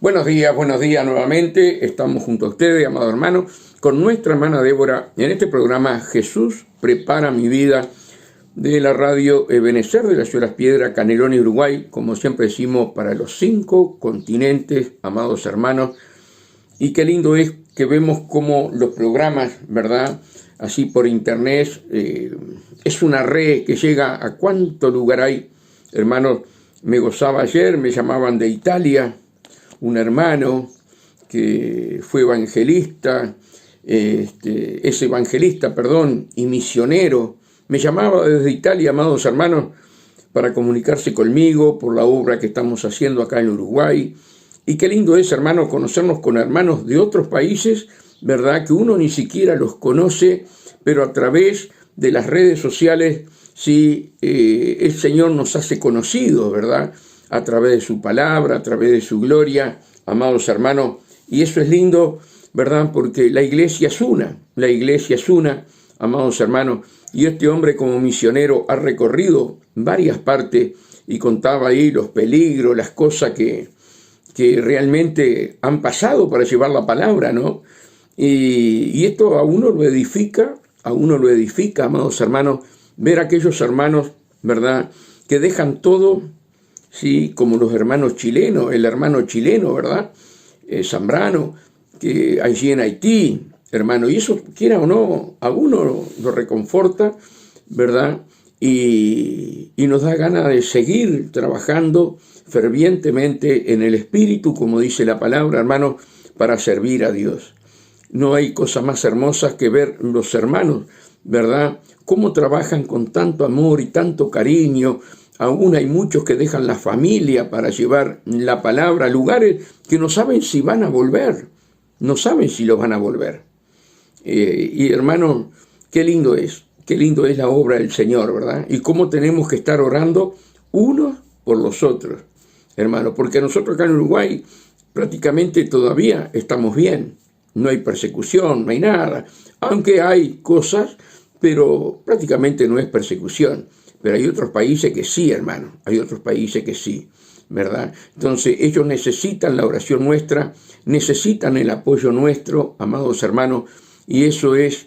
Buenos días nuevamente. Estamos junto a ustedes, amado hermano, con nuestra hermana Débora en este programa Jesús prepara mi vida de la radio Ebenecer de la ciudad de Las Piedras, Canelones, Uruguay, como siempre decimos, para los 5 continentes, amados hermanos. Y qué lindo es que vemos cómo los programas, ¿verdad? Así por internet, es una red que llega a cuánto lugar hay. Hermanos, me gozaba ayer, me llamaban de Italia, un hermano que fue evangelista, es evangelista, y misionero. Me llamaba desde Italia, amados hermanos, para comunicarse conmigo por la obra que estamos haciendo acá en Uruguay. Y qué lindo es, hermanos, conocernos con hermanos de otros países, ¿verdad? Que uno ni siquiera los conoce, pero a través de las redes sociales, sí, el Señor nos hace conocidos, ¿verdad? A través de su palabra, a través de su gloria, amados hermanos. Y eso es lindo, ¿verdad? Porque la iglesia es una, amados hermanos. Y este hombre como misionero ha recorrido varias partes y contaba ahí los peligros, las cosas que realmente han pasado para llevar la palabra, ¿no? Y esto a uno lo edifica, amados hermanos, ver a aquellos hermanos, ¿verdad? Que dejan todo, sí, como los hermanos chilenos, el hermano chileno, ¿verdad? Zambrano, que allí en Haití, hermano, y eso, quiera o no, a uno lo reconforta, ¿verdad? Y nos da ganas de seguir trabajando fervientemente en el Espíritu, como dice la palabra, hermano, para servir a Dios. No hay cosa más hermosa que ver los hermanos, ¿verdad? Cómo trabajan con tanto amor y tanto cariño. Aún hay muchos que dejan la familia para llevar la palabra a lugares que no saben si van a volver, no saben si los van a volver. Y hermano, qué lindo es la obra del Señor, ¿verdad? Y cómo tenemos que estar orando unos por los otros, hermano, porque nosotros acá en Uruguay prácticamente todavía estamos bien, no hay persecución, no hay nada, aunque hay cosas, pero prácticamente no es persecución. Pero hay otros países que sí, hermano, hay otros países que sí, ¿verdad? Entonces ellos necesitan la oración nuestra, necesitan el apoyo nuestro, amados hermanos, y eso es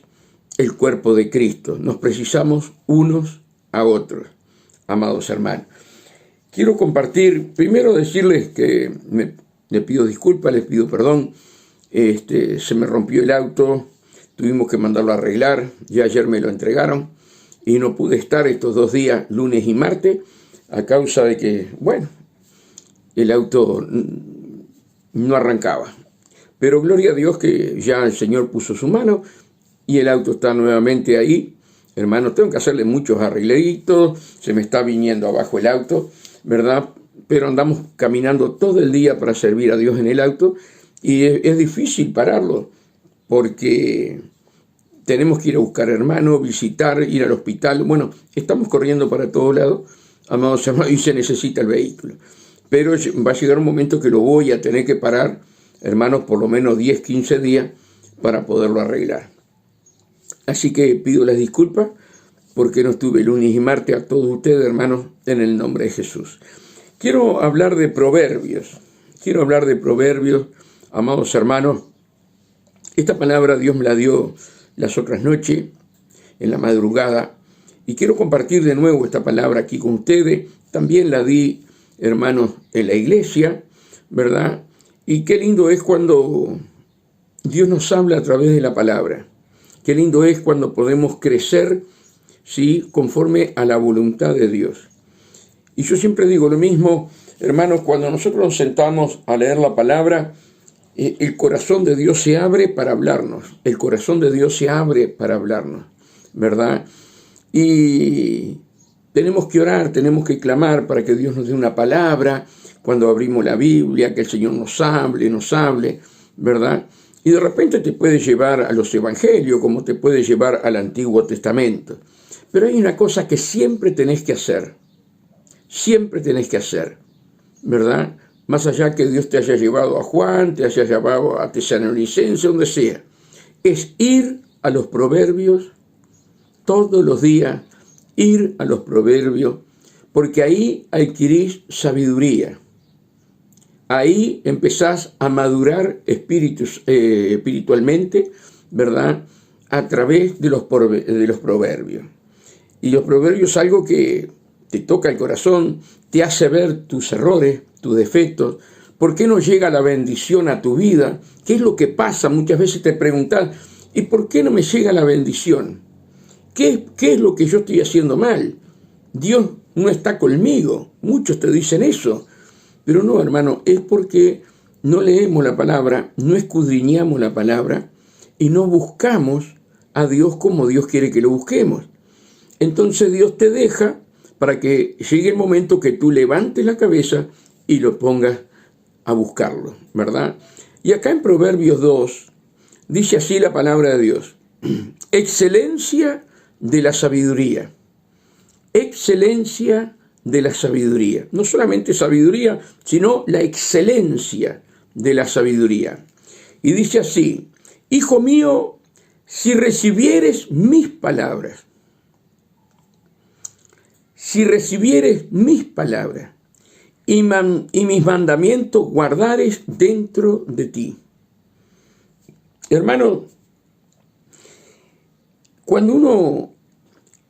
el cuerpo de Cristo. Nos precisamos unos a otros, amados hermanos. Quiero compartir, primero decirles que le pido disculpas, les pido perdón, se me rompió el auto, tuvimos que mandarlo a arreglar, ya ayer me lo entregaron, y no pude estar estos 2 días, lunes y martes, a causa de que, el auto no arrancaba. Pero gloria a Dios que ya el Señor puso su mano y el auto está nuevamente ahí. Hermano, tengo que hacerle muchos arreglitos, se me está viniendo abajo el auto, ¿verdad? Pero andamos caminando todo el día para servir a Dios en el auto y es difícil pararlo porque tenemos que ir a buscar hermanos, visitar, ir al hospital. Bueno, estamos corriendo para todos lados, amados hermanos, y se necesita el vehículo. Pero va a llegar un momento que lo voy a tener que parar, hermanos, por lo menos 10, 15 días para poderlo arreglar. Así que pido las disculpas porque no estuve lunes y martes a todos ustedes, hermanos, en el nombre de Jesús. Quiero hablar de proverbios, amados hermanos. Esta palabra Dios me la dio las otras noches, en la madrugada, y quiero compartir de nuevo esta palabra aquí con ustedes. También la di, hermanos, en la iglesia, ¿verdad? Y qué lindo es cuando Dios nos habla a través de la palabra. Qué lindo es cuando podemos crecer, ¿sí?, conforme a la voluntad de Dios. Y yo siempre digo lo mismo, hermanos, cuando nosotros nos sentamos a leer la palabra, el corazón de Dios se abre para hablarnos. El corazón de Dios se abre para hablarnos, ¿verdad? Y tenemos que orar, tenemos que clamar para que Dios nos dé una palabra. Cuando abrimos la Biblia, que el Señor nos hable, ¿verdad? Y de repente te puede llevar a los evangelios, como te puede llevar al Antiguo Testamento. Pero hay una cosa que siempre tenés que hacer, ¿verdad? Más allá que Dios te haya llevado a Juan, te haya llevado a Tesalonicenses, donde sea, es ir a los proverbios todos los días, ir a los proverbios, porque ahí adquirís sabiduría. ahí empezás a madurar espiritualmente, ¿verdad? A través de los proverbios. Y los proverbios es algo que te toca el corazón, te hace ver tus errores, tus defectos. ¿Por qué no llega la bendición a tu vida? ¿Qué es lo que pasa? Muchas veces te preguntas, ¿y por qué no me llega la bendición? ¿Qué es lo que yo estoy haciendo mal? Dios no está conmigo. Muchos te dicen eso. Pero no, hermano, es porque no leemos la palabra, no escudriñamos la palabra y no buscamos a Dios como Dios quiere que lo busquemos. Entonces Dios te deja para que llegue el momento que tú levantes la cabeza y lo pongas a buscarlo, ¿verdad? Y acá en Proverbios 2 dice así la palabra de Dios: excelencia de la sabiduría. Excelencia de la sabiduría. No solamente sabiduría, sino la excelencia de la sabiduría. Y dice así: hijo mío, si recibieres mis palabras, si recibieres mis palabras y mis mandamientos guardares dentro de ti. Hermano, cuando uno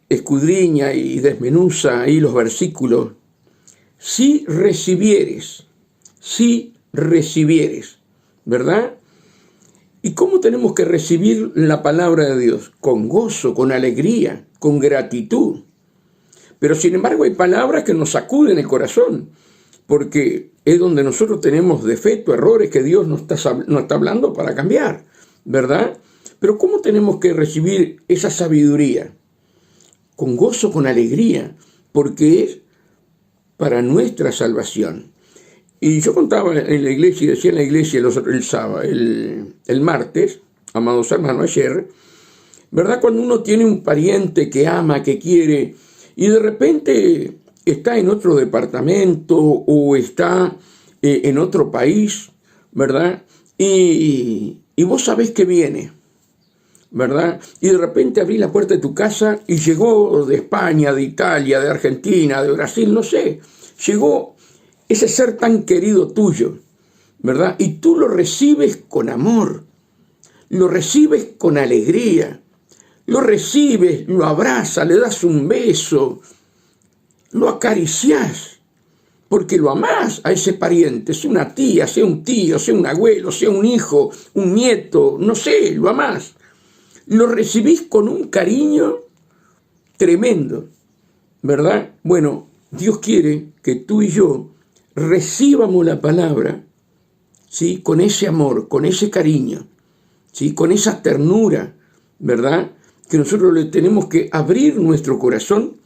escudriña y desmenuza ahí los versículos, si recibieres, ¿verdad? ¿Y cómo tenemos que recibir la palabra de Dios? Con gozo, con alegría, con gratitud. Pero sin embargo hay palabras que nos sacuden el corazón, porque es donde nosotros tenemos defectos, errores que Dios nos está hablando para cambiar, ¿verdad? Pero ¿cómo tenemos que recibir esa sabiduría? Con gozo, con alegría, porque es para nuestra salvación. Y yo contaba en la iglesia, y decía en la iglesia el martes, amados hermanos, ayer, ¿verdad? Cuando uno tiene un pariente que ama, que quiere, y de repente está en otro departamento o está en otro país, ¿verdad? Y vos sabés que viene, ¿verdad? Y de repente abrí la puerta de tu casa y llegó de España, de Italia, de Argentina, de Brasil, no sé, llegó ese ser tan querido tuyo, ¿verdad? Y tú lo recibes con amor, lo recibes con alegría, lo recibes, lo abrazas, le das un beso, lo acariciás, porque lo amás a ese pariente, sea una tía, sea un tío, sea un abuelo, sea un hijo, un nieto, no sé, lo amás. Lo recibís con un cariño tremendo, ¿verdad? Bueno, Dios quiere que tú y yo recibamos la palabra, ¿sí? Con ese amor, con ese cariño, ¿sí? Con esa ternura, ¿verdad? Que nosotros le tenemos que abrir nuestro corazón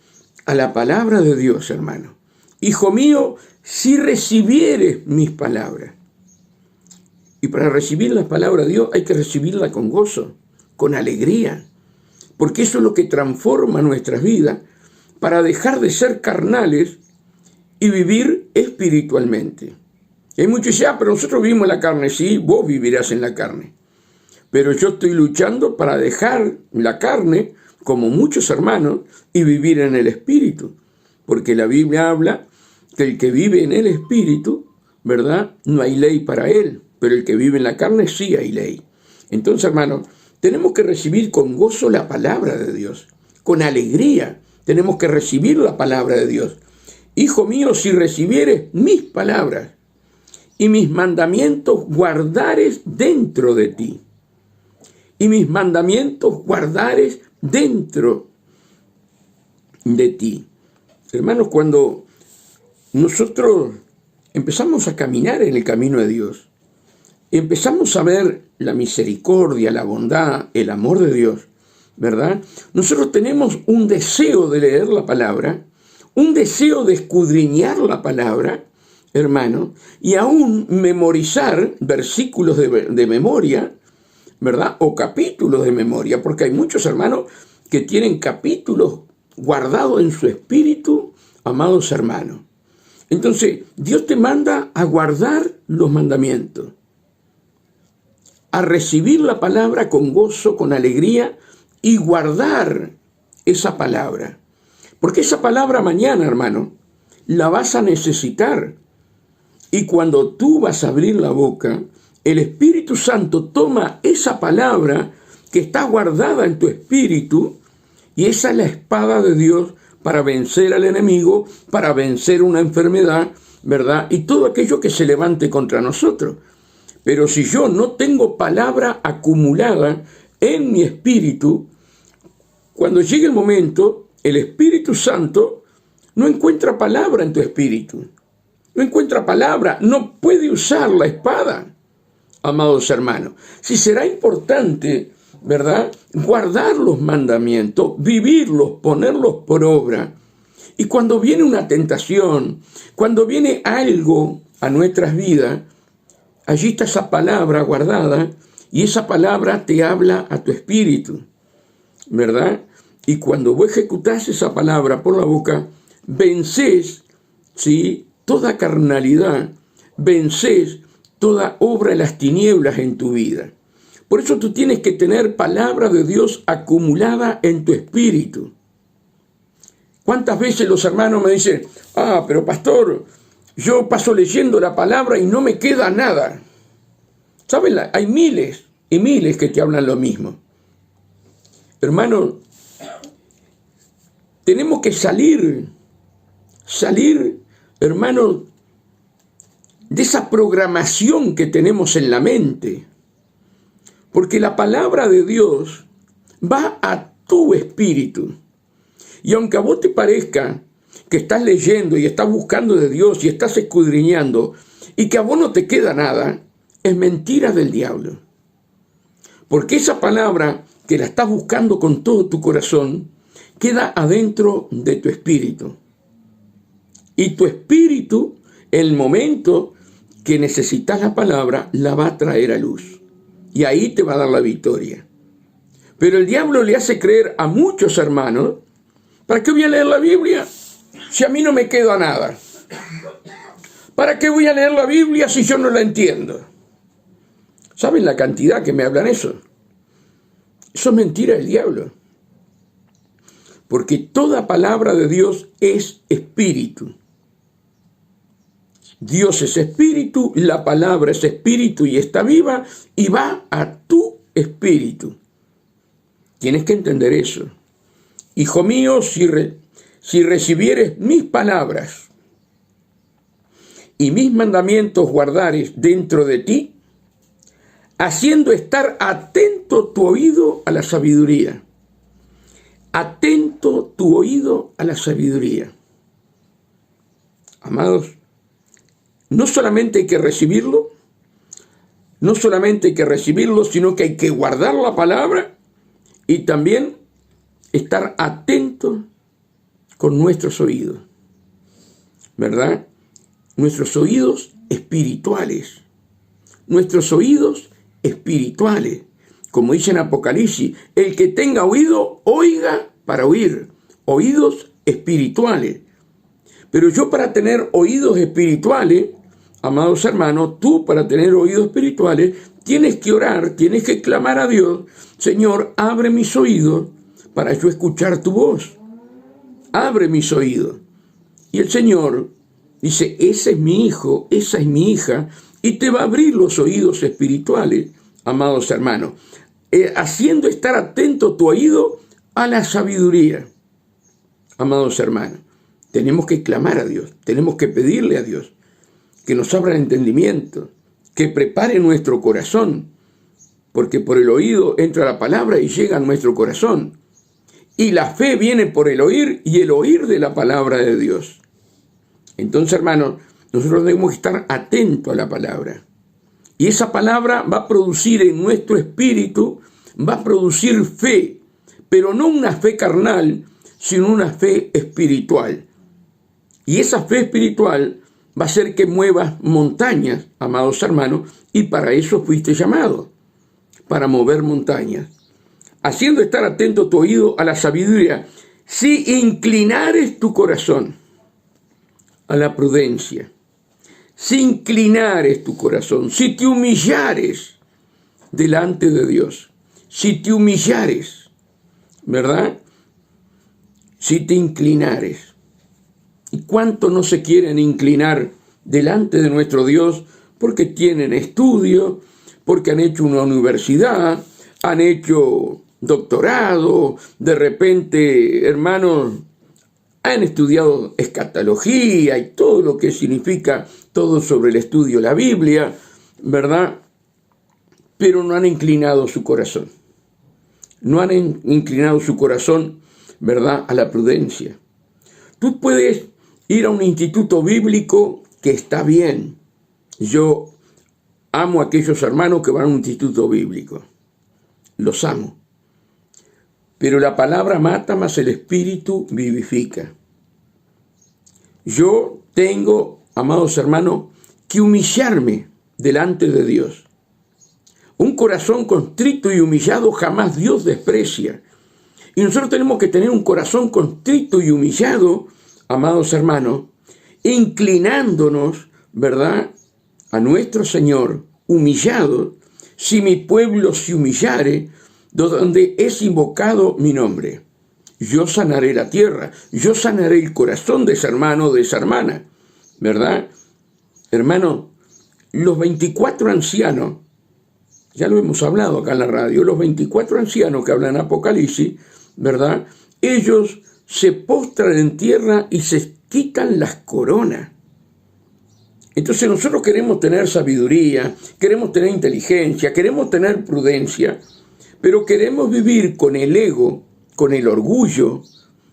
a la palabra de Dios, hermano. Hijo mío, si recibieres mis palabras. Y para recibir la palabra de Dios hay que recibirla con gozo, con alegría, porque eso es lo que transforma nuestras vidas para dejar de ser carnales y vivir espiritualmente. Y hay muchos que dicen, pero nosotros vivimos en la carne. Sí, vos vivirás en la carne. Pero yo estoy luchando para dejar la carne, como muchos hermanos, y vivir en el espíritu. Porque la Biblia habla que el que vive en el espíritu, ¿verdad? No hay ley para él, pero el que vive en la carne sí hay ley. Entonces, hermanos, tenemos que recibir con gozo la palabra de Dios, con alegría. Tenemos que recibir la palabra de Dios. Hijo mío, si recibieres mis palabras y mis mandamientos guardares dentro de ti. Y mis mandamientos guardares dentro de ti. Hermanos, cuando nosotros empezamos a caminar en el camino de Dios, empezamos a ver la misericordia, la bondad, el amor de Dios, ¿verdad? Nosotros tenemos un deseo de leer la palabra, un deseo de escudriñar la palabra, hermano, y aún memorizar versículos de memoria, ¿verdad? O capítulos de memoria, porque hay muchos hermanos que tienen capítulos guardados en su espíritu, amados hermanos. Entonces, Dios te manda a guardar los mandamientos, a recibir la palabra con gozo, con alegría y guardar esa palabra. Porque esa palabra mañana, hermano, la vas a necesitar. Y cuando tú vas a abrir la boca, el Espíritu Santo toma esa palabra que está guardada en tu espíritu, y esa es la espada de Dios para vencer al enemigo, para vencer una enfermedad, ¿verdad? Y todo aquello que se levante contra nosotros. Pero si yo no tengo palabra acumulada en mi espíritu, cuando llegue el momento, el Espíritu Santo no encuentra palabra en tu espíritu. No encuentra palabra, no puede usar la espada, amados hermanos. Si será importante, ¿verdad?, guardar los mandamientos, vivirlos, ponerlos por obra. Y cuando viene una tentación, cuando viene algo a nuestras vidas, allí está esa palabra guardada, y esa palabra te habla a tu espíritu, ¿verdad? Y cuando vos ejecutás esa palabra por la boca, vences, ¿sí?, toda carnalidad, vences toda obra de las tinieblas en tu vida. Por eso tú tienes que tener palabra de Dios acumulada en tu espíritu. ¿Cuántas veces los hermanos me dicen, pero pastor, yo paso leyendo la palabra y no me queda nada? ¿Saben? Hay miles y miles que te hablan lo mismo. Hermano, tenemos que salir, hermano, de esa programación que tenemos en la mente. Porque la palabra de Dios va a tu espíritu. Y aunque a vos te parezca que estás leyendo y estás buscando de Dios y estás escudriñando y que a vos no te queda nada, es mentira del diablo. Porque esa palabra que la estás buscando con todo tu corazón queda adentro de tu espíritu. Y tu espíritu, el momento que necesitas la palabra, la va a traer a luz. Y ahí te va a dar la victoria. Pero el diablo le hace creer a muchos hermanos, ¿para qué voy a leer la Biblia si a mí no me queda nada? ¿Para qué voy a leer la Biblia si yo no la entiendo? ¿Saben la cantidad que me hablan eso? Eso es mentira del diablo. Porque toda palabra de Dios es espíritu. Dios es espíritu, la palabra es espíritu y está viva y va a tu espíritu. Tienes que entender eso. Hijo mío, si recibieres mis palabras y mis mandamientos guardares dentro de ti, haciendo estar atento tu oído a la sabiduría. Atento tu oído a la sabiduría. Amados, no solamente hay que recibirlo, sino que hay que guardar la palabra y también estar atento con nuestros oídos, ¿verdad? Nuestros oídos espirituales. Como dice en Apocalipsis, el que tenga oído, oiga para oír. Oídos espirituales. Pero yo para tener oídos espirituales, amados hermanos, tú para tener oídos espirituales, tienes que orar, tienes que clamar a Dios, Señor, abre mis oídos para yo escuchar tu voz. Abre mis oídos. Y el Señor dice, ese es mi hijo, esa es mi hija, y te va a abrir los oídos espirituales, amados hermanos, haciendo estar atento tu oído a la sabiduría. Amados hermanos, tenemos que clamar a Dios, tenemos que pedirle a Dios que nos abra el entendimiento, que prepare nuestro corazón, porque por el oído entra la palabra y llega a nuestro corazón. Y la fe viene por el oír y el oír de la palabra de Dios. Entonces, hermanos, nosotros debemos estar atentos a la palabra. Y esa palabra va a producir en nuestro espíritu, va a producir fe, pero no una fe carnal, sino una fe espiritual. Y esa fe espiritual va a hacer que muevas montañas, amados hermanos, y para eso fuiste llamado, para mover montañas. Haciendo estar atento tu oído a la sabiduría, si inclinares tu corazón a la prudencia, si inclinares tu corazón, si te humillares delante de Dios, si te humillares, ¿verdad? Si te inclinares. ¿Y cuánto no se quieren inclinar delante de nuestro Dios porque tienen estudio, porque han hecho una universidad, han hecho doctorado, de repente, hermanos, han estudiado escatología y todo lo que significa todo sobre el estudio de la Biblia, ¿verdad? Pero no han inclinado su corazón. No han inclinado su corazón, ¿verdad?, a la prudencia. Tú puedes ir a un instituto bíblico que está bien. Yo amo a aquellos hermanos que van a un instituto bíblico. Los amo. Pero la palabra mata, mas el espíritu vivifica. Yo tengo, amados hermanos, que humillarme delante de Dios. Un corazón contrito y humillado jamás Dios desprecia. Y nosotros tenemos que tener un corazón contrito y humillado, amados hermanos, inclinándonos, ¿verdad?, a nuestro Señor, humillado, si mi pueblo se humillare, donde es invocado mi nombre. Yo sanaré la tierra, yo sanaré el corazón de ese hermano, de esa hermana, ¿verdad? Hermano, los 24 ancianos, ya lo hemos hablado acá en la radio, los 24 ancianos que hablan en Apocalipsis, ¿verdad? Ellos se postran en tierra y se quitan las coronas. Entonces nosotros queremos tener sabiduría, queremos tener inteligencia, queremos tener prudencia, pero queremos vivir con el ego, con el orgullo,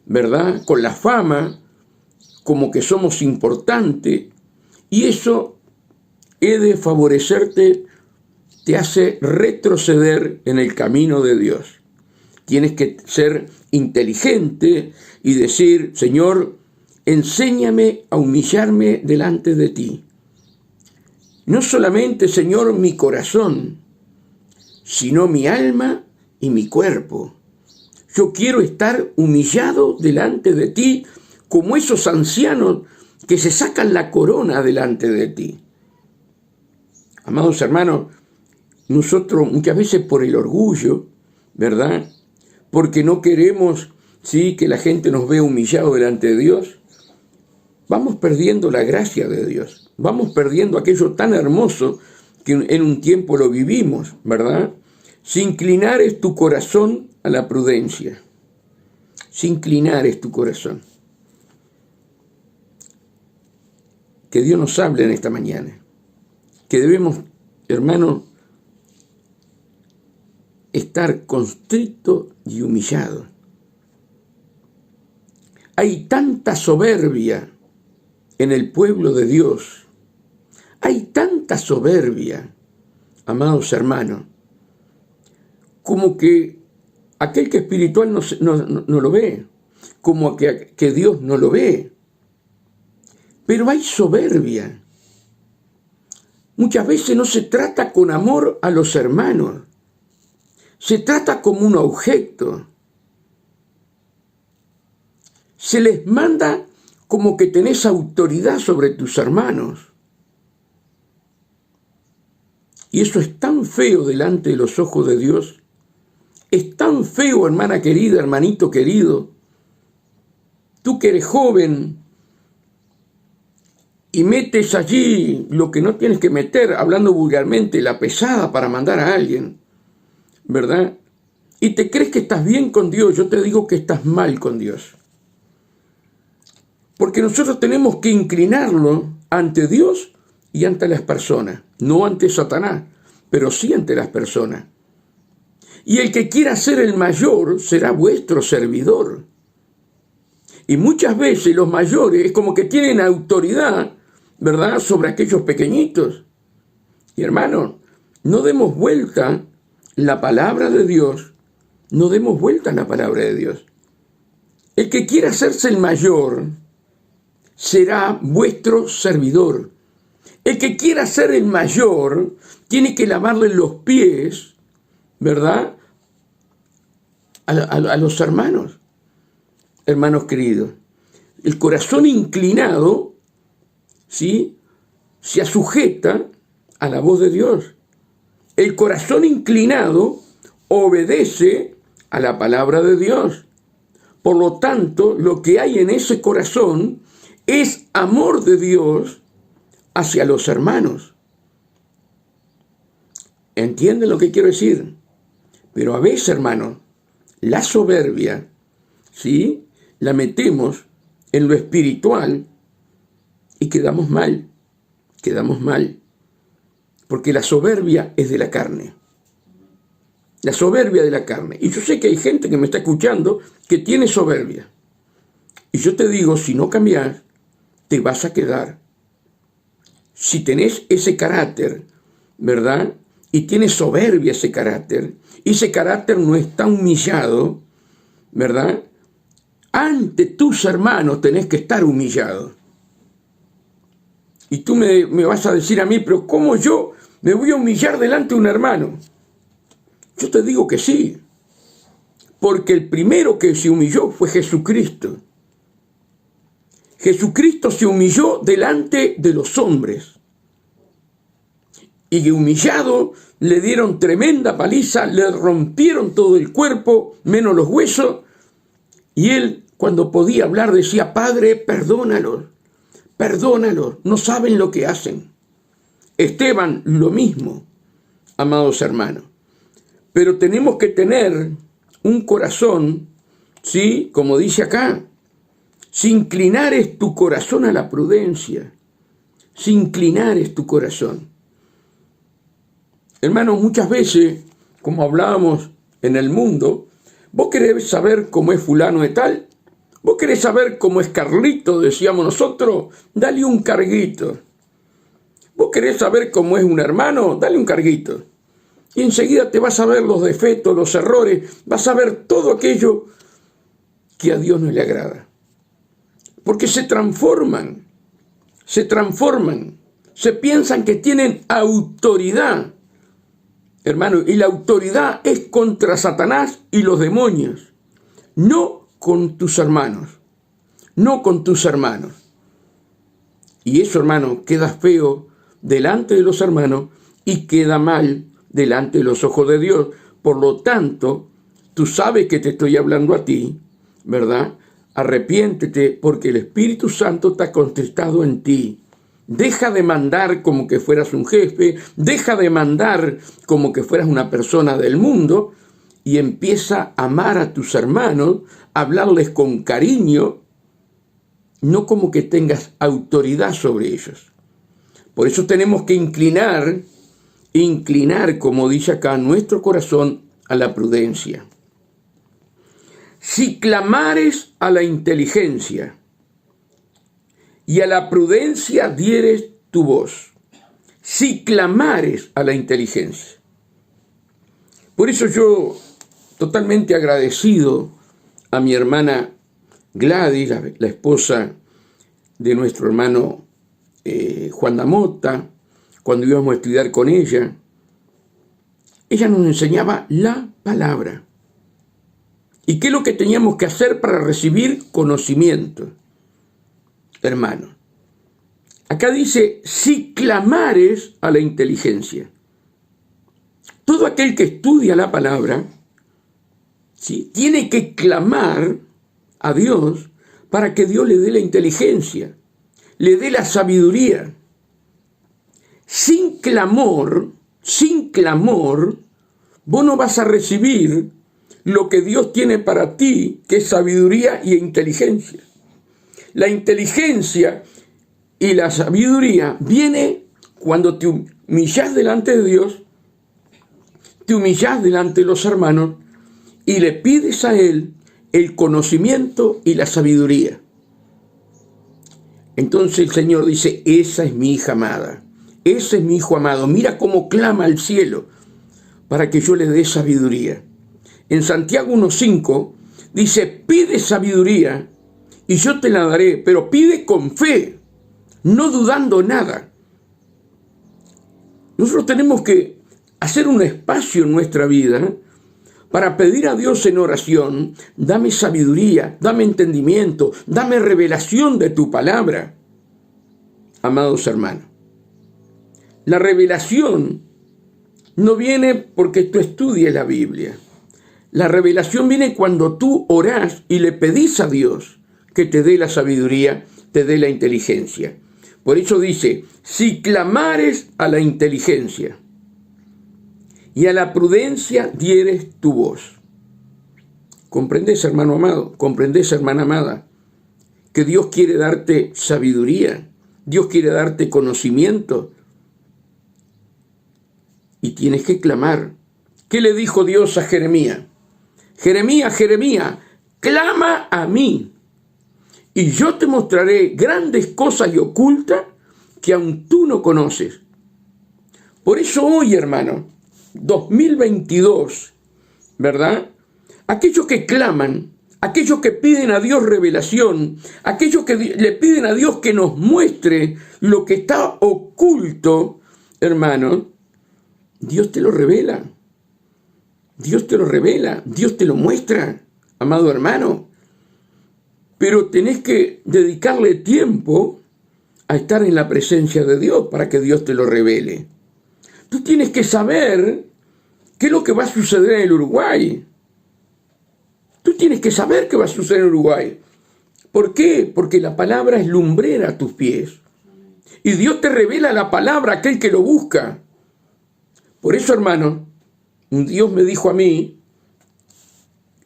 ¿verdad?, con la fama, como que somos importantes, y eso he de favorecerte, te hace retroceder en el camino de Dios. Tienes que ser inteligente y decir, Señor, enséñame a humillarme delante de ti. No solamente, Señor, mi corazón, sino mi alma y mi cuerpo. Yo quiero estar humillado delante de ti, como esos ancianos que se sacan la corona delante de ti. Amados hermanos, nosotros muchas veces por el orgullo, ¿verdad?, porque no queremos, sí, que la gente nos vea humillado delante de Dios, vamos perdiendo la gracia de Dios, vamos perdiendo aquello tan hermoso que en un tiempo lo vivimos, ¿verdad? Si inclinares tu corazón a la prudencia, si inclinares tu corazón. Que Dios nos hable en esta mañana, que debemos, hermanos, estar constricto y humillado. Hay tanta soberbia en el pueblo de Dios, hay tanta soberbia, amados hermanos, como que aquel que espiritual no lo ve, como que Dios no lo ve. Pero hay soberbia. Muchas veces no se trata con amor a los hermanos, se trata como un objeto. Se les manda como que tenés autoridad sobre tus hermanos. Y eso es tan feo delante de los ojos de Dios. Es tan feo, hermana querida, hermanito querido. Tú que eres joven y metes allí lo que no tienes que meter, hablando vulgarmente, la pesada para mandar a alguien, ¿verdad? Y te crees que estás bien con Dios. Yo te digo que estás mal con Dios. Porque nosotros tenemos que inclinarlo ante Dios y ante las personas. No ante Satanás, pero sí ante las personas. Y el que quiera ser el mayor será vuestro servidor. Y muchas veces los mayores como que tienen autoridad, ¿verdad?, sobre aquellos pequeñitos. Y hermano, no demos vuelta la palabra de Dios, no demos vuelta a la palabra de Dios. El que quiera hacerse el mayor será vuestro servidor. El que quiera ser el mayor tiene que lavarle los pies, ¿verdad?, a los hermanos. Hermanos queridos, el corazón inclinado, ¿sí?, se sujeta a la voz de Dios. El corazón inclinado obedece a la palabra de Dios. Por lo tanto, lo que hay en ese corazón es amor de Dios hacia los hermanos. ¿Entienden lo que quiero decir? Pero a veces, hermanos, la soberbia, ¿sí?, la metemos en lo espiritual y quedamos mal, porque la soberbia es de la carne. La soberbia de la carne. Y yo sé que hay gente que me está escuchando que tiene soberbia. Y yo te digo, si no cambias, te vas a quedar. Si tenés ese carácter, ¿verdad?, y tienes soberbia ese carácter, y ese carácter no está humillado, ¿verdad?, ante tus hermanos tenés que estar humillado. Y tú me vas a decir a mí, pero ¿cómo yo me voy a humillar delante de un hermano? Yo te digo que sí, porque el primero que se humilló fue Jesucristo. Jesucristo se humilló delante de los hombres. Y humillado, le dieron tremenda paliza, le rompieron todo el cuerpo, menos los huesos, y él, cuando podía hablar, decía: Padre, perdónalos, no saben lo que hacen. Esteban, lo mismo, amados hermanos. Pero tenemos que tener un corazón, ¿sí?, como dice acá, si inclinares tu corazón a la prudencia, si inclinares tu corazón. Hermanos, muchas veces, como hablábamos en el mundo, vos querés saber cómo es fulano de tal, vos querés saber cómo es Carlito, decíamos nosotros, dale un carguito. Vos querés saber cómo es un hermano, dale un carguito. Y enseguida te vas a ver los defectos, los errores, vas a ver todo aquello que a Dios no le agrada. Porque se transforman, se piensan que tienen autoridad. Hermano, y la autoridad es contra Satanás y los demonios, no con tus hermanos, Y eso, hermano, queda feo delante de los hermanos y queda mal delante de los ojos de Dios. Por lo tanto, tú sabes que te estoy hablando a ti, ¿verdad? Arrepiéntete, porque el Espíritu Santo está contristado en ti. Deja de mandar como que fueras un jefe, deja de mandar como que fueras una persona del mundo y empieza a amar a tus hermanos, a hablarles con cariño, no como que tengas autoridad sobre ellos. Por eso tenemos que inclinar, como dice acá, nuestro corazón a la prudencia. Si clamares a la inteligencia y a la prudencia dieres tu voz. Si clamares a la inteligencia. Por eso yo, totalmente agradecido a mi hermana Gladys, la esposa de nuestro hermano Juan Damota, cuando íbamos a estudiar con ella nos enseñaba la palabra. ¿Y qué es lo que teníamos que hacer para recibir conocimiento? Hermano, acá dice: si clamares a la inteligencia. Todo aquel que estudia la palabra, ¿sí?, tiene que clamar a Dios para que Dios le dé la inteligencia, le dé la sabiduría. Sin clamor, vos no vas a recibir lo que Dios tiene para ti, que es sabiduría y inteligencia. La inteligencia y la sabiduría viene cuando te humillas delante de Dios, te humillas delante de los hermanos y le pides a Él el conocimiento y la sabiduría. Entonces el Señor dice: esa es mi hija amada, ese es mi hijo amado. Mira cómo clama al cielo para que yo le dé sabiduría. En Santiago 1:5 dice: pide sabiduría y yo te la daré, pero pide con fe, no dudando nada. Nosotros tenemos que hacer un espacio en nuestra vida para pedir a Dios en oración: dame sabiduría, dame entendimiento, dame revelación de tu palabra. Amados hermanos, la revelación no viene porque tú estudies la Biblia. La revelación viene cuando tú orás y le pedís a Dios que te dé la sabiduría, te dé la inteligencia. Por eso dice, si clamares a la inteligencia y a la prudencia dieres tu voz. ¿Comprendés, hermano amado? ¿Comprendés, hermana amada? Que Dios quiere darte sabiduría, Dios quiere darte conocimiento. Y tienes que clamar. ¿Qué le dijo Dios a Jeremías? Jeremías, Jeremías, clama a mí, y yo te mostraré grandes cosas y ocultas que aún tú no conoces. Por eso hoy, hermano, 2022, ¿verdad? Aquellos que claman, aquellos que piden a Dios revelación, aquellos que le piden a Dios que nos muestre lo que está oculto, hermano, Dios te lo revela. Dios te lo revela, Dios te lo muestra, amado hermano. Pero tenés que dedicarle tiempo a estar en la presencia de Dios para que Dios te lo revele. Tú tienes que saber qué es lo que va a suceder en el Uruguay. Tú tienes que saber qué va a suceder en Uruguay. ¿Por qué? Porque la palabra es lumbrera a tus pies. Y Dios te revela la palabra a aquel que lo busca. Por eso, hermano, Dios me dijo a mí,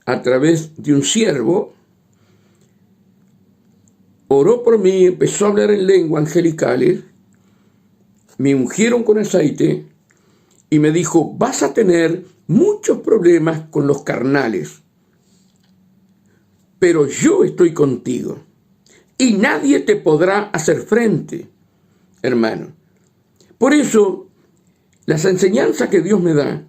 a través de un siervo, oró por mí, empezó a hablar en lengua angelicales, me ungieron con aceite y me dijo, vas a tener muchos problemas con los carnales, pero yo estoy contigo y nadie te podrá hacer frente, hermano. Por eso, las enseñanzas que Dios me da,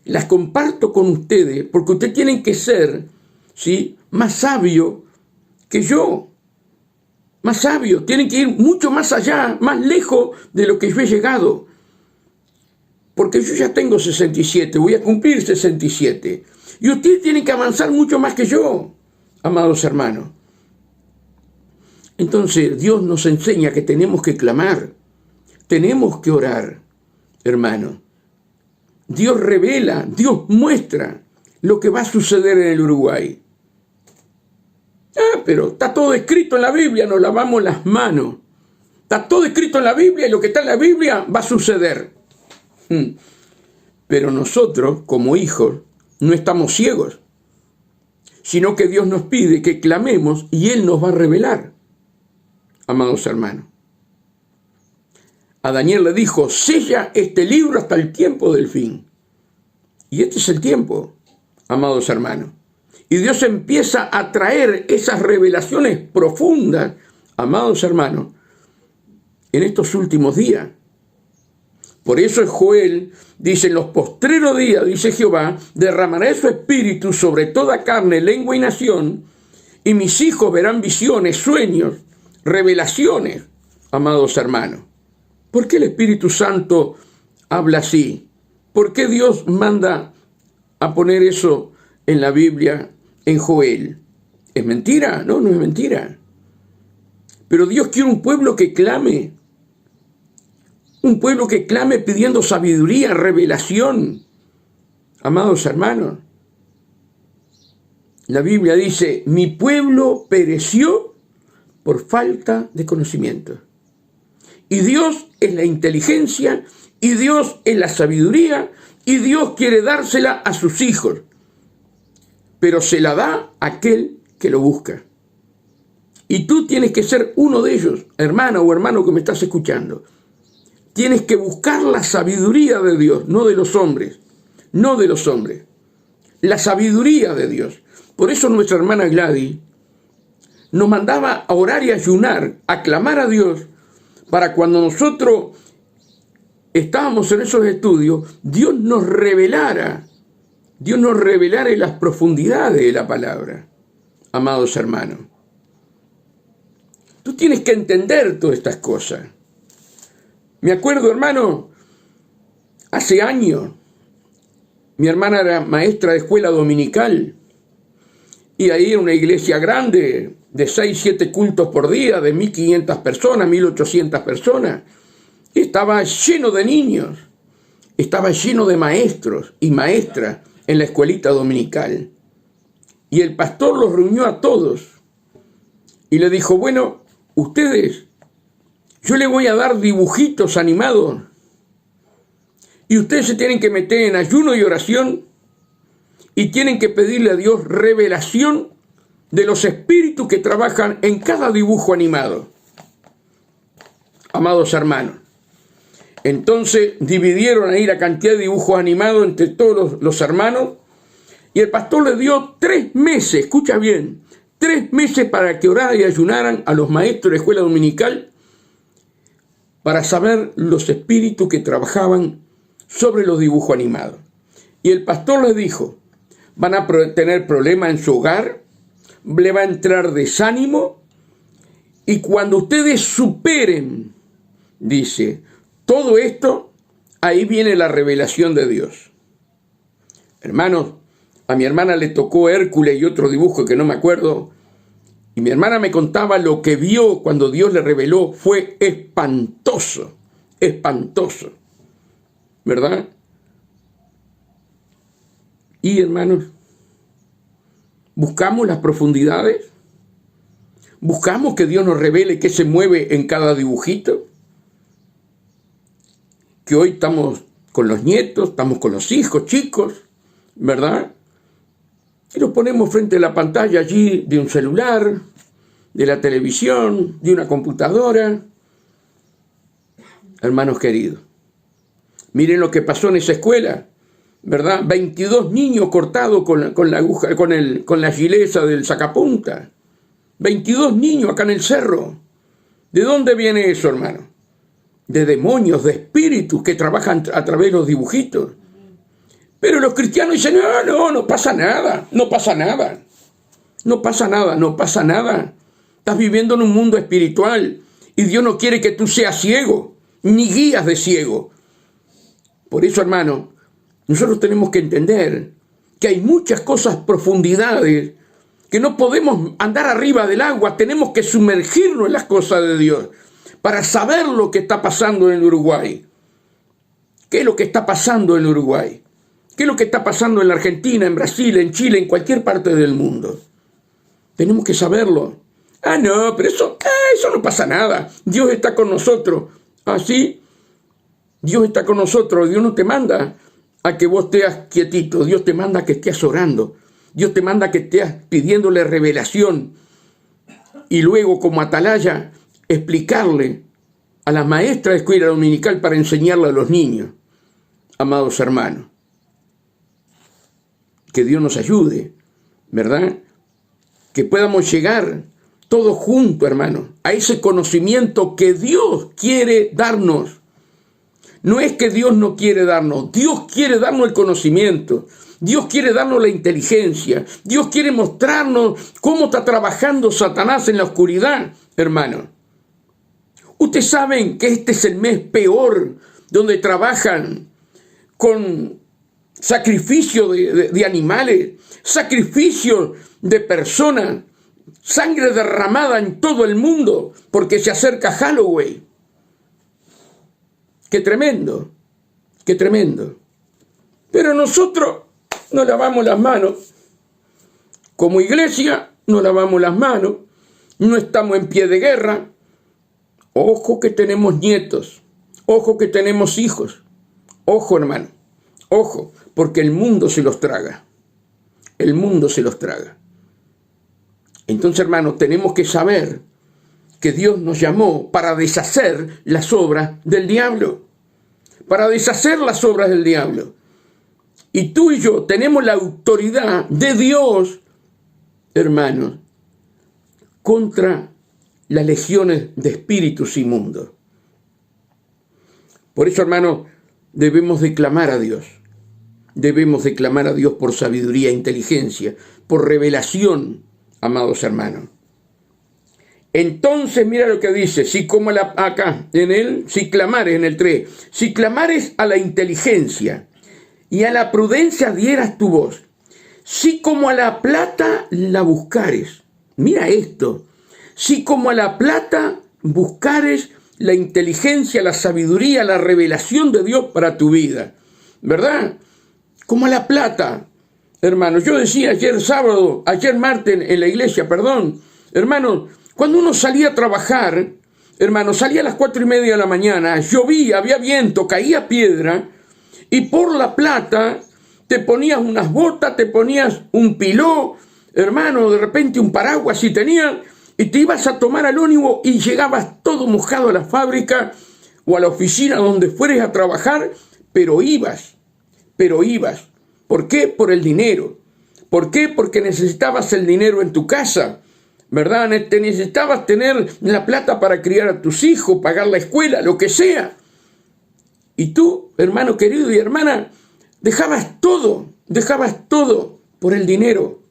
las comparto con ustedes, porque ustedes tienen que ser, ¿sí?, más sabios que yo. Más sabios, tienen que ir mucho más allá, más lejos de lo que yo he llegado. Porque yo ya tengo 67, voy a cumplir 67. Y ustedes tienen que avanzar mucho más que yo, amados hermanos. Entonces Dios nos enseña que tenemos que clamar, tenemos que orar, hermano. Dios revela, Dios muestra lo que va a suceder en el Uruguay. Pero está todo escrito en la Biblia, nos lavamos las manos. Está todo escrito en la Biblia y lo que está en la Biblia va a suceder. Pero nosotros, como hijos, no estamos ciegos, sino que Dios nos pide que clamemos y Él nos va a revelar, amados hermanos. A Daniel le dijo, sella este libro hasta el tiempo del fin. Y este es el tiempo, amados hermanos. Y Dios empieza a traer esas revelaciones profundas, amados hermanos, en estos últimos días. Por eso es Joel dice, en los postreros días, dice Jehová, derramaré su espíritu sobre toda carne, lengua y nación, y mis hijos verán visiones, sueños, revelaciones, amados hermanos. ¿Por qué el Espíritu Santo habla así? ¿Por qué Dios manda a poner eso en la Biblia, en Joel? ¿Es mentira? No, no es mentira. Pero Dios quiere un pueblo que clame. Un pueblo que clame pidiendo sabiduría, revelación. Amados hermanos, la Biblia dice, mi pueblo pereció por falta de conocimiento. Y Dios es la inteligencia, y Dios es la sabiduría, y Dios quiere dársela a sus hijos. Pero se la da a aquel que lo busca. Y tú tienes que ser uno de ellos, hermana o hermano que me estás escuchando. Tienes que buscar la sabiduría de Dios, no de los hombres, no de los hombres. La sabiduría de Dios. Por eso nuestra hermana Gladys nos mandaba a orar y ayunar, a clamar a Dios, para cuando nosotros estábamos en esos estudios, Dios nos revelara en las profundidades de la palabra, amados hermanos. Tú tienes que entender todas estas cosas. Me acuerdo, hermano, hace años, mi hermana era maestra de escuela dominical, y ahí era una iglesia grande, de 6, 7 cultos por día, de 1.500 personas, 1.800 personas. Estaba lleno de niños, estaba lleno de maestros y maestras en la escuelita dominical. Y el pastor los reunió a todos y le dijo, bueno, ustedes Yo le voy a dar dibujitos animados y ustedes se tienen que meter en ayuno y oración y tienen que pedirle a Dios revelación de los espíritus que trabajan en cada dibujo animado. Amados hermanos, entonces dividieron ahí la cantidad de dibujos animados entre todos los hermanos y el pastor le dio 3 meses, escucha bien, 3 meses para que oraran y ayunaran a los maestros de la escuela dominical para saber los espíritus que trabajaban sobre los dibujos animados. Y el pastor les dijo, van a tener problemas en su hogar, le va a entrar desánimo, y cuando ustedes superen, dice, todo esto, ahí viene la revelación de Dios. Hermanos, a mi hermana le tocó Hércules y otro dibujo que no me acuerdo, y mi hermana me contaba lo que vio cuando Dios le reveló, fue espantoso, espantoso, ¿verdad? Y hermanos, buscamos las profundidades, buscamos que Dios nos revele qué se mueve en cada dibujito, que hoy estamos con los nietos, estamos con los hijos chicos, ¿verdad? Y los ponemos frente a la pantalla allí de un celular, de la televisión, de una computadora. Hermanos queridos, miren lo que pasó en esa escuela, ¿verdad? 22 niños cortados con la aguja, con la gileza del sacapunta. 22 niños acá en el cerro. ¿De dónde viene eso, hermano? De demonios, de espíritus que trabajan a través de los dibujitos. Pero los cristianos dicen, no pasa nada, no pasa nada. No pasa nada, no pasa nada. Estás viviendo en un mundo espiritual y Dios no quiere que tú seas ciego, ni guías de ciego. Por eso, hermano, nosotros tenemos que entender que hay muchas cosas, profundidades, que no podemos andar arriba del agua, tenemos que sumergirnos en las cosas de Dios para saber lo que está pasando en Uruguay. ¿Qué es lo que está pasando en Uruguay? ¿Qué es lo que está pasando en la Argentina, en Brasil, en Chile, en cualquier parte del mundo? Tenemos que saberlo. No, pero eso no pasa nada. Dios está con nosotros. ¿Sí? Dios está con nosotros. Dios no te manda a que vos estés quietito. Dios te manda a que estés orando. Dios te manda a que estés pidiéndole revelación. Y luego, como atalaya, explicarle a las maestras de escuela dominical para enseñarle a los niños. Amados hermanos, que Dios nos ayude, ¿verdad? Que podamos llegar todos juntos, hermanos, a ese conocimiento que Dios quiere darnos. No es que Dios no quiere darnos, Dios quiere darnos el conocimiento, Dios quiere darnos la inteligencia, Dios quiere mostrarnos cómo está trabajando Satanás en la oscuridad, hermano. Ustedes saben que este es el mes peor, donde trabajan con sacrificio de animales, sacrificio de personas, sangre derramada en todo el mundo, porque se acerca Halloween. ¡Qué tremendo! ¡Qué tremendo! Pero nosotros nos lavamos las manos. Como iglesia nos lavamos las manos. No estamos en pie de guerra. Ojo que tenemos nietos. Ojo que tenemos hijos. Ojo, hermano. Ojo, porque el mundo se los traga. El mundo se los traga. Entonces, hermanos, tenemos que saber que Dios nos llamó para deshacer las obras del diablo. Para deshacer las obras del diablo. Y tú y yo tenemos la autoridad de Dios, hermanos, contra las legiones de espíritus inmundos. Por eso, hermanos, debemos de clamar a Dios. Debemos de clamar a Dios por sabiduría e inteligencia, por revelación, amados hermanos. Entonces, mira lo que dice, si como acá, si clamares, en el 3, si clamares a la inteligencia y a la prudencia dieras tu voz, si como a la plata la buscares, mira esto, si como a la plata buscares la inteligencia, la sabiduría, la revelación de Dios para tu vida, ¿verdad? Como a la plata, hermanos. Yo decía ayer martes en la iglesia, hermanos, cuando uno salía a trabajar, hermano, salía a las 4:30 de la mañana, llovía, había viento, caía piedra, y por La Plata te ponías unas botas, te ponías un piló, hermano, de repente un paraguas si tenías, y te ibas a tomar al ómnibus y llegabas todo mojado a la fábrica o a la oficina donde fueres a trabajar, pero ibas. ¿Por qué? Por el dinero. ¿Por qué? Porque necesitabas el dinero en tu casa, ¿verdad? Te necesitabas tener la plata para criar a tus hijos, pagar la escuela, lo que sea. Y tú, hermano querido y hermana, dejabas todo por el dinero,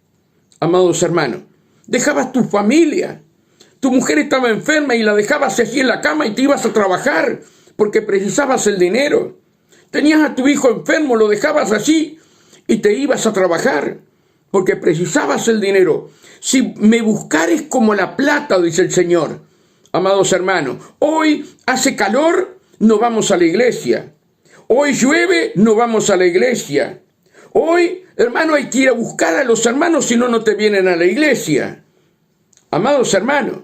amados hermanos. Dejabas tu familia. Tu mujer estaba enferma y la dejabas allí en la cama y te ibas a trabajar porque precisabas el dinero. Tenías a tu hijo enfermo, lo dejabas allí y te ibas a trabajar porque precisabas el dinero. Si me buscares como la plata, dice el Señor, amados hermanos, hoy hace calor, no vamos a la iglesia. Hoy llueve, no vamos a la iglesia. Hoy, hermano, hay que ir a buscar a los hermanos, si no, no te vienen a la iglesia. Amados hermanos,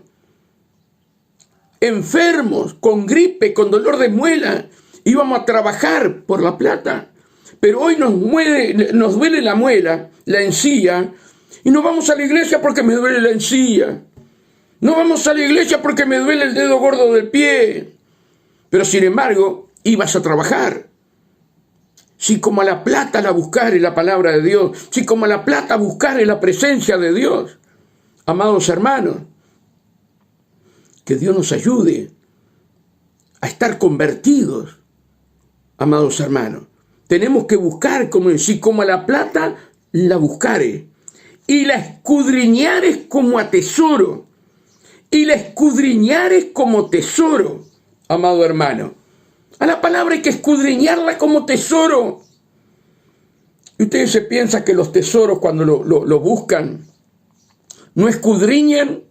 enfermos, con gripe, con dolor de muela, íbamos a trabajar por la plata. Pero hoy nos duele la muela, la encía, y no vamos a la iglesia porque me duele la encía. No vamos a la iglesia porque me duele el dedo gordo del pie. Pero sin embargo, ibas a trabajar. Si como a la plata la buscare la palabra de Dios, si como a la plata buscare la presencia de Dios, amados hermanos, que Dios nos ayude a estar convertidos, amados hermanos. Tenemos que buscar como a la plata la buscare, y la escudriñares como a tesoro, y la escudriñares como tesoro, amado hermano. A la palabra hay que escudriñarla como tesoro. Y ustedes se piensan que los tesoros cuando lo buscan, no escudriñan,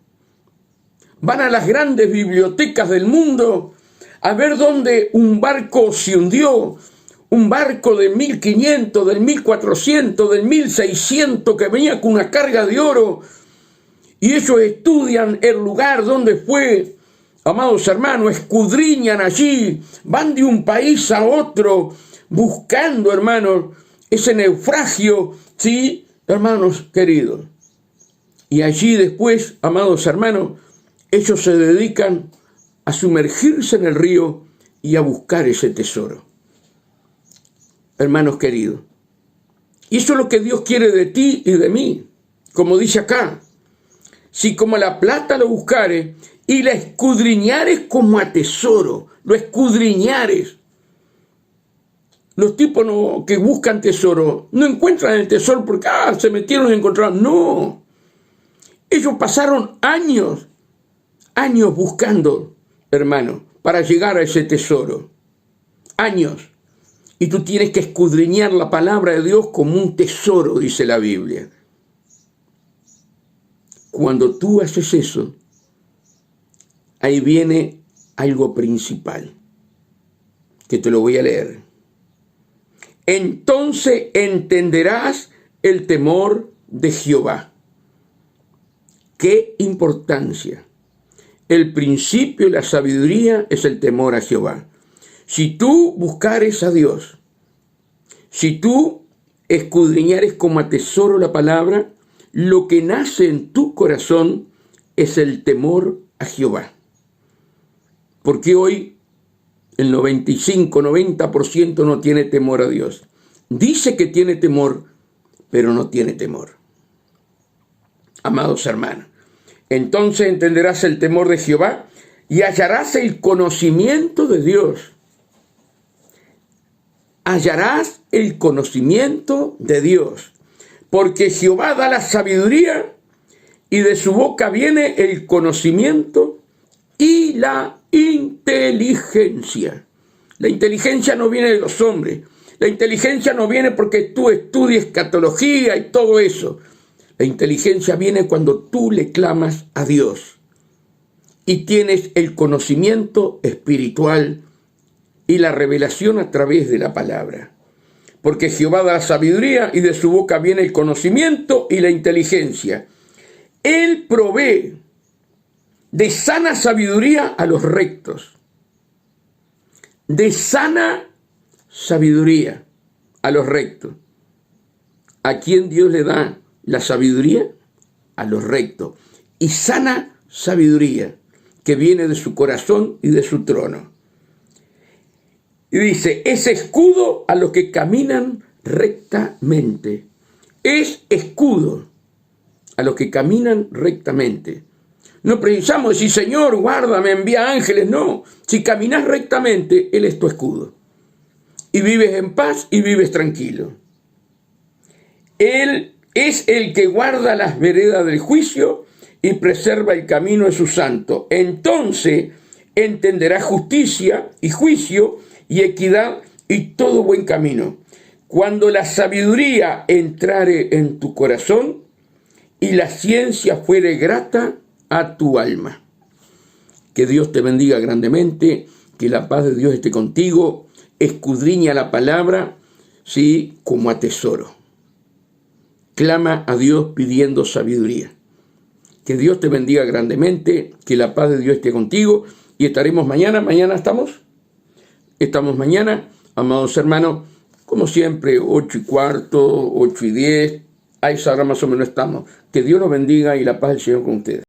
van a las grandes bibliotecas del mundo a ver dónde un barco se hundió, un barco de 1500, del 1400, del 1600 que venía con una carga de oro, y ellos estudian el lugar donde fue. Amados hermanos, escudriñan allí, van de un país a otro, buscando, hermanos, ese naufragio, ¿sí? Hermanos queridos. Y allí después, amados hermanos, ellos se dedican a sumergirse en el río y a buscar ese tesoro. Hermanos queridos. Y eso es lo que Dios quiere de ti y de mí. Como dice acá, si como la plata lo buscares, y la escudriñares como a tesoro, lo escudriñares. Los tipos que buscan tesoro no encuentran el tesoro porque se metieron y encontraron. No, ellos pasaron años buscando, hermano, para llegar a ese tesoro. Años. Y tú tienes que escudriñar la palabra de Dios como un tesoro, dice la Biblia. Cuando tú haces eso, ahí viene algo principal, que te lo voy a leer. Entonces entenderás el temor de Jehová. ¡Qué importancia! El principio de la sabiduría es el temor a Jehová. Si tú buscares a Dios, si tú escudriñares como a tesoro la palabra, lo que nace en tu corazón es el temor a Jehová. Porque hoy el 95-90% no tiene temor a Dios. Dice que tiene temor, pero no tiene temor. Amados hermanos, entonces entenderás el temor de Jehová y hallarás el conocimiento de Dios. Hallarás el conocimiento de Dios, porque Jehová da la sabiduría y de su boca viene el conocimiento y la inteligencia. La inteligencia no viene de los hombres. La inteligencia no viene porque tú estudies escatología y todo eso. La inteligencia viene cuando tú le clamas a Dios y tienes el conocimiento espiritual y la revelación a través de la palabra. Porque Jehová da la sabiduría y de su boca viene el conocimiento y la inteligencia. Él provee de sana sabiduría a los rectos. De sana sabiduría a los rectos. ¿A quién Dios le da la sabiduría? A los rectos. Y sana sabiduría que viene de su corazón y de su trono. Y dice, es escudo a los que caminan rectamente. Es escudo a los que caminan rectamente. No precisamos decir, Señor, guárdame, envía ángeles. No, si caminas rectamente, Él es tu escudo. Y vives en paz y vives tranquilo. Él es el que guarda las veredas del juicio y preserva el camino de su santo. Entonces entenderás justicia y juicio y equidad y todo buen camino. Cuando la sabiduría entrare en tu corazón y la ciencia fuere grata a tu alma. Que Dios te bendiga grandemente, que la paz de Dios esté contigo, escudriña la palabra, sí, como a tesoro. Clama a Dios pidiendo sabiduría. Que Dios te bendiga grandemente, que la paz de Dios esté contigo y estaremos mañana. ¿Mañana estamos? Estamos mañana, amados hermanos, como siempre, 8:15, 8:10, a esa hora más o menos estamos. Que Dios los bendiga y la paz del Señor con ustedes.